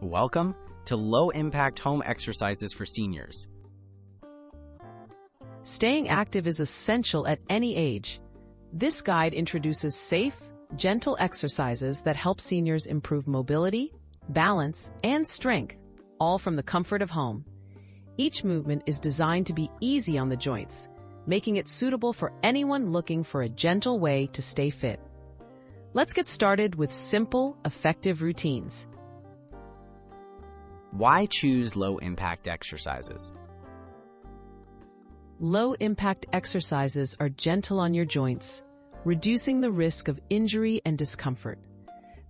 Welcome to Low-Impact Home Exercises for Seniors. Staying active is essential at any age. This guide introduces safe, gentle exercises that help seniors improve mobility, balance, and strength, all from the comfort of home. Each movement is designed to be easy on the joints, making it suitable for anyone looking for a gentle way to stay fit. Let's get started with simple, effective routines. Why choose low-impact exercises? Low-impact exercises are gentle on your joints, reducing the risk of injury and discomfort.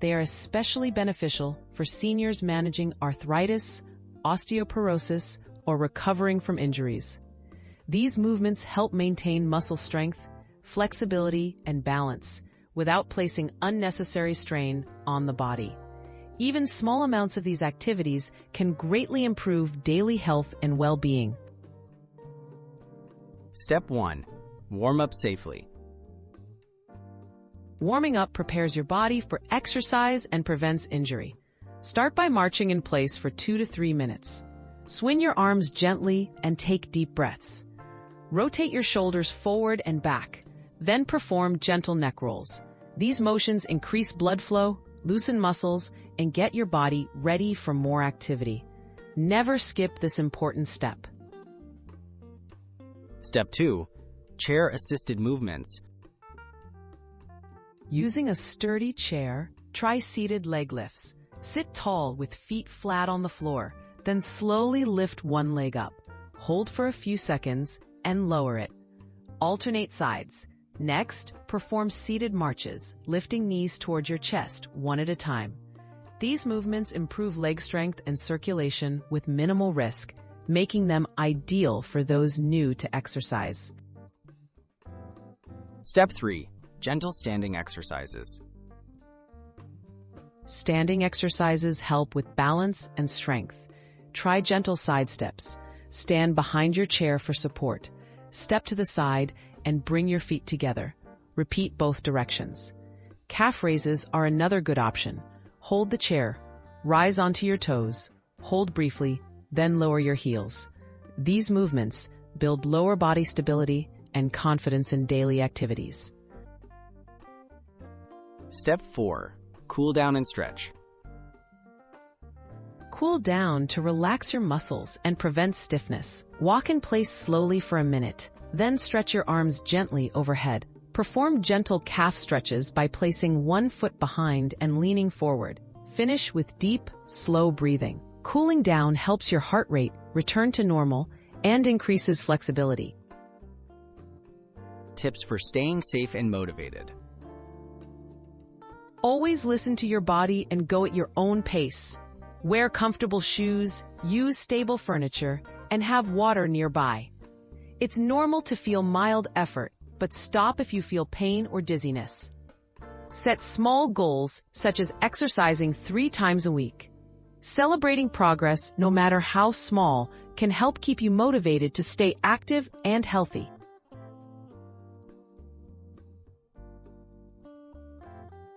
They are especially beneficial for seniors managing arthritis, osteoporosis, or recovering from injuries. These movements help maintain muscle strength, flexibility, and balance without placing unnecessary strain on the body. Even small amounts of these activities can greatly improve daily health and well-being. Step 1. Warm up safely. Warming up prepares your body for exercise and prevents injury. Start by marching in place for 2 to 3 minutes. Swing your arms gently and take deep breaths. Rotate your shoulders forward and back, then perform gentle neck rolls. These motions increase blood flow, loosen muscles, and get your body ready for more activity. Never skip this important step. Step 2. Chair-assisted movements. Using a sturdy chair, try seated leg lifts. Sit tall with feet flat on the floor, then slowly lift one leg up. Hold for a few seconds and lower it. Alternate sides. Next, perform seated marches, lifting knees toward your chest one at a time. These movements improve leg strength and circulation with minimal risk, making them ideal for those new to exercise. Step 3. Gentle standing exercises. Standing exercises help with balance and strength. Try gentle side steps. Stand behind your chair for support. Step to the side and bring your feet together. Repeat both directions. Calf raises are another good option. Hold the chair, rise onto your toes, hold briefly, then lower your heels. These movements build lower body stability and confidence in daily activities. Step 4. Cool down and stretch. Cool down to relax your muscles and prevent stiffness. Walk in place slowly for a minute, then stretch your arms gently overhead. Perform gentle calf stretches by placing one foot behind and leaning forward. Finish with deep, slow breathing. Cooling down helps your heart rate return to normal and increases flexibility. Tips for staying safe and motivated. Always listen to your body and go at your own pace. Wear comfortable shoes, use stable furniture, and have water nearby. It's normal to feel mild effort, but stop if you feel pain or dizziness. Set small goals, such as exercising 3 times a week. Celebrating progress, no matter how small, can help keep you motivated to stay active and healthy.